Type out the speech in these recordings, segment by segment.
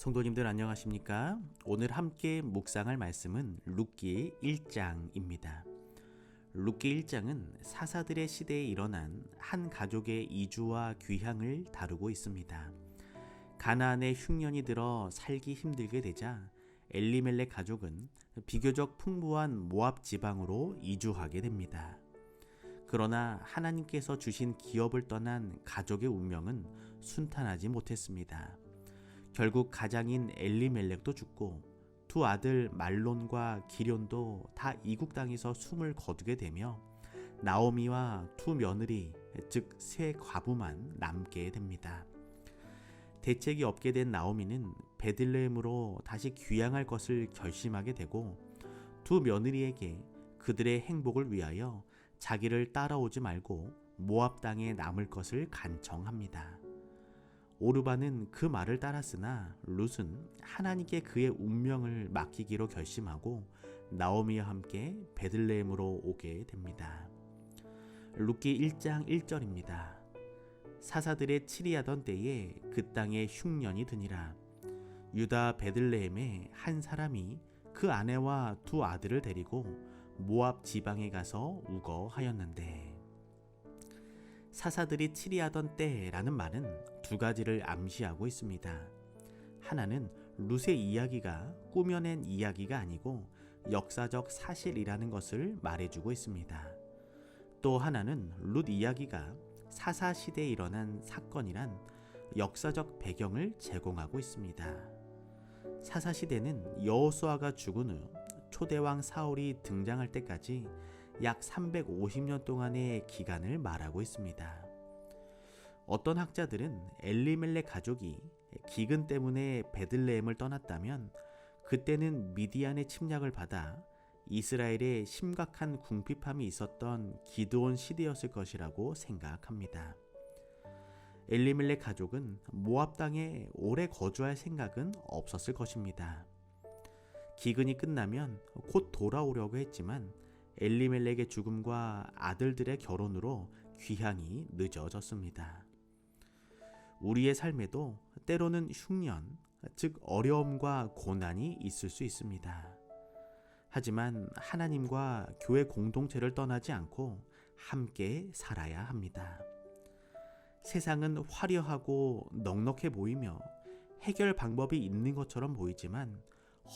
성도님들 안녕하십니까? 오늘 함께 묵상할 말씀은 룻기 1장입니다. 룻기 1장은 사사들의 시대에 일어난 한 가족의 이주와 귀향을 다루고 있습니다. 가나안에 흉년이 들어 살기 힘들게 되자 엘리멜렉 가족은 비교적 풍부한 모압 지방으로 이주하게 됩니다. 그러나 하나님께서 주신 기업을 떠난 가족의 운명은 순탄하지 못했습니다. 결국 가장인 엘리멜렉도 죽고 두 아들 말론과 기럨도 다 이국 땅에서 숨을 거두게 되며 나오미와 두 며느리 즉 세 과부만 남게 됩니다. 대책이 없게 된 나오미는 베들레헴으로 다시 귀향할 것을 결심하게 되고 두 며느리에게 그들의 행복을 위하여 자기를 따라오지 말고 모압 땅에 남을 것을 간청합니다. 오르바는 그 말을 따랐으나 룻은 하나님께 그의 운명을 맡기기로 결심하고 나오미와 함께 베들레헴으로 오게 됩니다. 룻기 1장 1절입니다. 사사들의 치리하던 때에 그 땅에 흉년이 드니라. 유다 베들레헴에 한 사람이 그 아내와 두 아들을 데리고 모압 지방에 가서 우거하였는데, 사사들이 치리하던 때라는 말은 두 가지를 암시하고 있습니다. 하나는 룻의 이야기가 꾸며낸 이야기가 아니고 역사적 사실이라는 것을 말해주고 있습니다. 또 하나는 룻 이야기가 사사시대에 일어난 사건이란 역사적 배경을 제공하고 있습니다. 사사시대는 여호수아가 죽은 후 초대왕 사울이 등장할 때까지 약 350년 동안의 기간을 말하고 있습니다. 어떤 학자들은 엘리멜렉 가족이 기근 때문에 베들레헴을 떠났다면 그때는 미디안의 침략을 받아 이스라엘에 심각한 궁핍함이 있었던 기드온 시대였을 것이라고 생각합니다. 엘리멜렉 가족은 모압 땅에 오래 거주할 생각은 없었을 것입니다. 기근이 끝나면 곧 돌아오려고 했지만 엘리멜렉의 죽음과 아들들의 결혼으로 귀향이 늦어졌습니다. 우리의 삶에도 때로는 흉년, 즉 어려움과 고난이 있을 수 있습니다. 하지만 하나님과 교회 공동체를 떠나지 않고 함께 살아야 합니다. 세상은 화려하고 넉넉해 보이며 해결 방법이 있는 것처럼 보이지만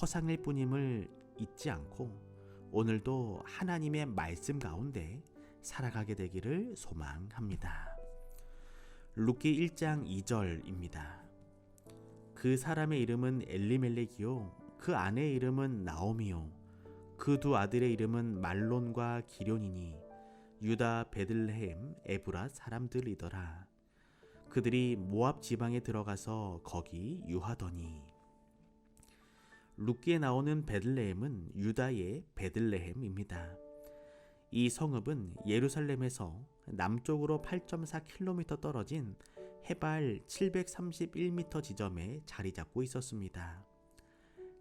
허상일 뿐임을 잊지 않고 오늘도 하나님의 말씀 가운데 살아가게 되기를 소망합니다. 룻기 1장 2절입니다. 그 사람의 이름은 엘리멜렉이요 그 아내의 이름은 나오미요 그 두 아들의 이름은 말론과 기럨이니 유다 베들레헴 에브랏 사람들이더라. 그들이 모압 지방에 들어가서 거기 유하더니. 룻기에 나오는 베들레헴은 유다의 베들레헴입니다. 이 성읍은 예루살렘에서 남쪽으로 8.4km 떨어진 해발 731m 지점에 자리 잡고 있었습니다.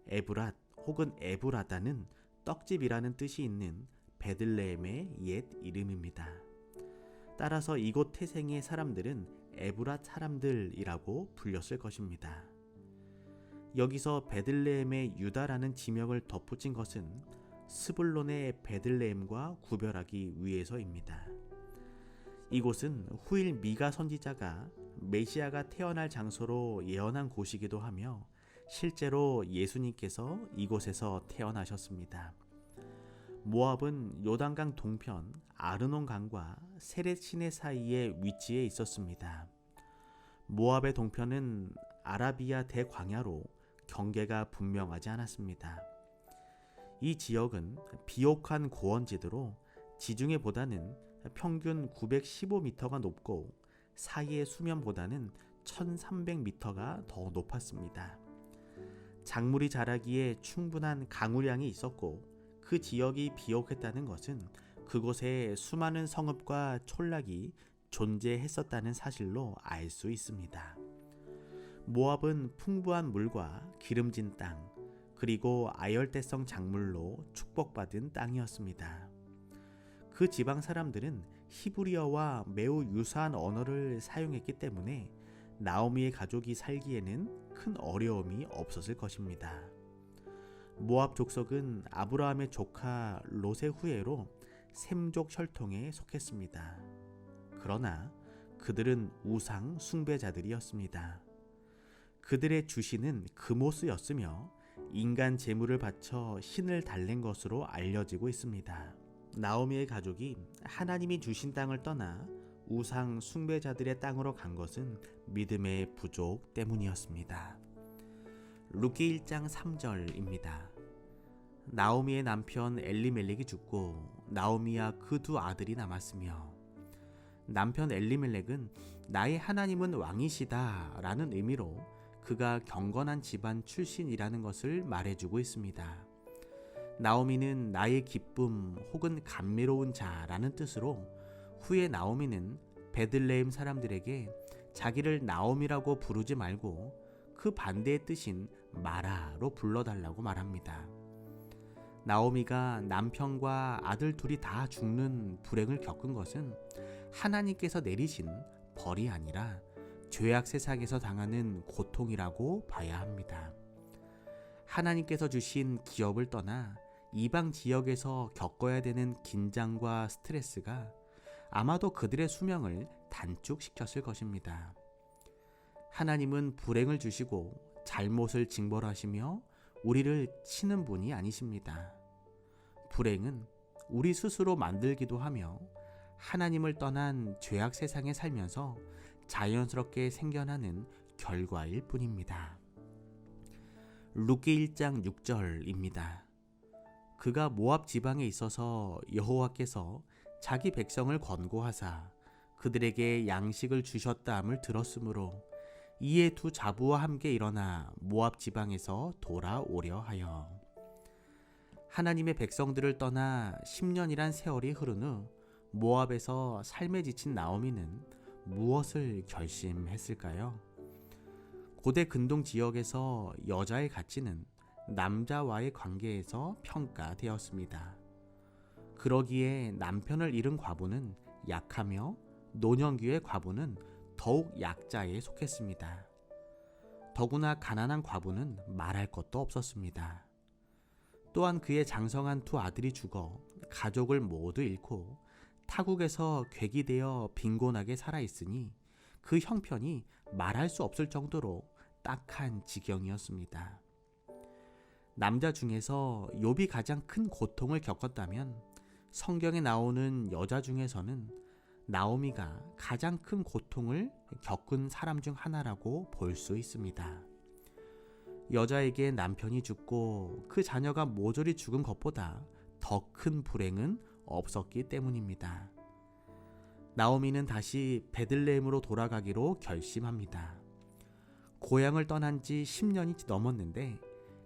에브랏 혹은 에브라다는 떡집이라는 뜻이 있는 베들레헴의 옛 이름입니다. 따라서 이곳 태생의 사람들은 에브랏 사람들이라고 불렸을 것입니다. 여기서 베들레헴의 유다라는 지명을 덧붙인 것은 스불론의 베들레헴과 구별하기 위해서입니다. 이곳은 후일 미가 선지자가 메시아가 태어날 장소로 예언한 곳이기도 하며 실제로 예수님께서 이곳에서 태어나셨습니다. 모압은 요단강 동편 아르논 강과 세렛 시내 사이에 위치해 있었습니다. 모압의 동편은 아라비아 대광야로 경계가 분명하지 않았습니다. 이 지역은 비옥한 고원지대로 지중해보다는 평균 915m가 높고 사이의 수면보다는 1300m가 더 높았습니다. 작물이 자라기에 충분한 강우량이 있었고 그 지역이 비옥했다는 것은 그곳에 수많은 성읍과 촌락이 존재했었다는 사실로 알 수 있습니다. 모압은 풍부한 물과 기름진 땅, 그리고 아열대성 작물로 축복받은 땅이었습니다. 그 지방 사람들은 히브리어와 매우 유사한 언어를 사용했기 때문에 나오미의 가족이 살기에는 큰 어려움이 없었을 것입니다. 모압 족속은 아브라함의 조카 롯의 후예로 셈족 혈통에 속했습니다. 그러나 그들은 우상 숭배자들이었습니다. 그들의 주신은 그모스였으며 인간 제물을 바쳐 신을 달랜 것으로 알려지고 있습니다. 나오미의 가족이 하나님이 주신 땅을 떠나 우상 숭배자들의 땅으로 간 것은 믿음의 부족 때문이었습니다. 룻기 1장 3절입니다. 나오미의 남편 엘리멜렉이 죽고 나오미와 그 두 아들이 남았으며, 남편 엘리멜렉은 나의 하나님은 왕이시다 라는 의미로 그가 경건한 집안 출신이라는 것을 말해주고 있습니다. 나오미는 나의 기쁨 혹은 감미로운 자라는 뜻으로, 후에 나오미는 베들레헴 사람들에게 자기를 나오미라고 부르지 말고 그 반대의 뜻인 마라로 불러달라고 말합니다. 나오미가 남편과 아들 둘이 다 죽는 불행을 겪은 것은 하나님께서 내리신 벌이 아니라 죄악 세상에서 당하는 고통이라고 봐야 합니다. 하나님께서 주신 기업을 떠나 이방 지역에서 겪어야 되는 긴장과 스트레스가 아마도 그들의 수명을 단축시켰을 것입니다. 하나님은 불행을 주시고 잘못을 징벌하시며 우리를 치는 분이 아니십니다. 불행은 우리 스스로 만들기도 하며 하나님을 떠난 죄악 세상에 살면서 자연스럽게 생겨나는 결과일 뿐입니다. 룻기 1장 6절입니다. 그가 모압 지방에 있어서 여호와께서 자기 백성을 권고하사 그들에게 양식을 주셨다함을 들었으므로 이에 두 자부와 함께 일어나 모압 지방에서 돌아오려 하여. 하나님의 백성들을 떠나 10년이란 세월이 흐른 후 모압에서 삶에 지친 나오미는 무엇을 결심했을까요? 고대 근동 지역에서 여자의 가치는 남자와의 관계에서 평가되었습니다. 그러기에 남편을 잃은 과부는 약하며 노년기의 과부는 더욱 약자에 속했습니다. 더구나 가난한 과부는 말할 것도 없었습니다. 또한 그의 장성한 두 아들이 죽어 가족을 모두 잃고 타국에서 궤기되어 빈곤하게 살아있으니 그 형편이 말할 수 없을 정도로 딱한 지경이었습니다. 남자 중에서 욥이 가장 큰 고통을 겪었다면 성경에 나오는 여자 중에서는 나오미가 가장 큰 고통을 겪은 사람 중 하나라고 볼 수 있습니다. 여자에게 남편이 죽고 그 자녀가 모조리 죽은 것보다 더 큰 불행은 없었기 때문입니다. 나오미는 다시 베들레헴으로 돌아가기로 결심합니다. 고향을 떠난 지 10년이 넘었는데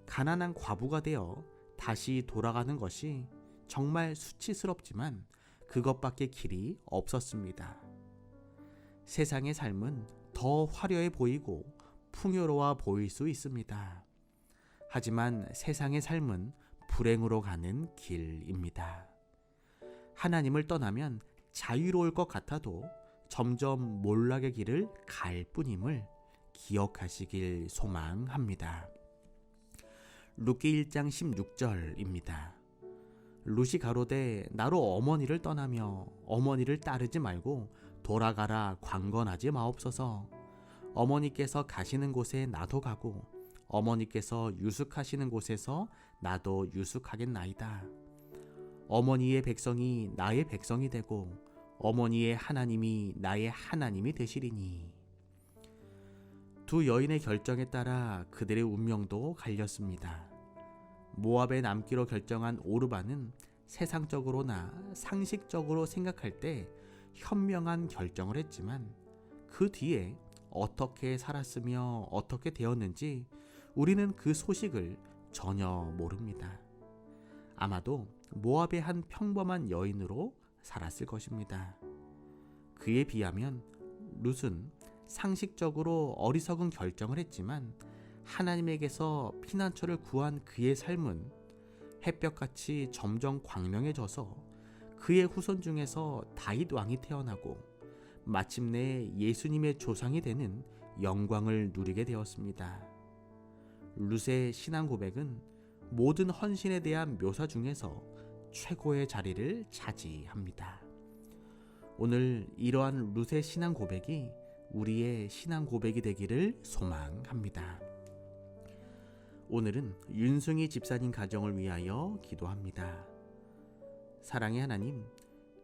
가난한 과부가 되어 다시 돌아가는 것이 정말 수치스럽지만 그것밖에 길이 없었습니다. 세상의 삶은 더 화려해 보이고 풍요로워 보일 수 있습니다. 하지만 세상의 삶은 불행으로 가는 길입니다. 하나님을 떠나면 자유로울 것 같아도 점점 몰락의 길을 갈 뿐임을 기억하시길 소망합니다. 룻기 1장 16절입니다. 룻이 가로되 나로 어머니를 떠나며 어머니를 따르지 말고 돌아가라 강건하지 마옵소서. 어머니께서 가시는 곳에 나도 가고 어머니께서 유숙하시는 곳에서 나도 유숙하겠나이다. 어머니의 백성이 나의 백성이 되고 어머니의 하나님이 나의 하나님이 되시리니. 두 여인의 결정에 따라 그들의 운명도 갈렸습니다. 모압에 남기로 결정한 오르바는 세상적으로나 상식적으로 생각할 때 현명한 결정을 했지만 그 뒤에 어떻게 살았으며 어떻게 되었는지 우리는 그 소식을 전혀 모릅니다. 아마도 모압의 한 평범한 여인으로 살았을 것입니다. 그에 비하면 룻은 상식적으로 어리석은 결정을 했지만 하나님에게서 피난처를 구한 그의 삶은 햇볕같이 점점 광명해져서 그의 후손 중에서 다윗 왕이 태어나고 마침내 예수님의 조상이 되는 영광을 누리게 되었습니다. 룻의 신앙 고백은 모든 헌신에 대한 묘사 중에서 최고의 자리를 차지합니다. 오늘 이러한 룻의 신앙 고백이 우리의 신앙 고백이 되기를 소망합니다. 오늘은 윤승희 집사님 가정을 위하여 기도합니다. 사랑의 하나님,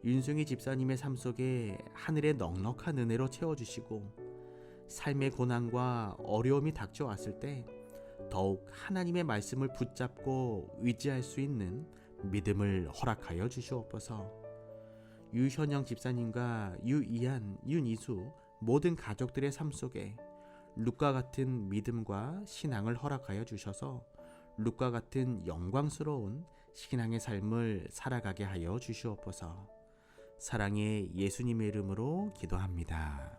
윤승희 집사님의 삶 속에 하늘의 넉넉한 은혜로 채워주시고 삶의 고난과 어려움이 닥쳐왔을 때 더욱 하나님의 말씀을 붙잡고 의지할 수 있는 믿음을 허락하여 주시옵소서. 유현영 집사님과 유이한, 윤이수 모든 가족들의 삶 속에 룻과 같은 믿음과 신앙을 허락하여 주셔서 룻과 같은 영광스러운 신앙의 삶을 살아가게 하여 주시옵소서. 사랑의 예수님의 이름으로 기도합니다.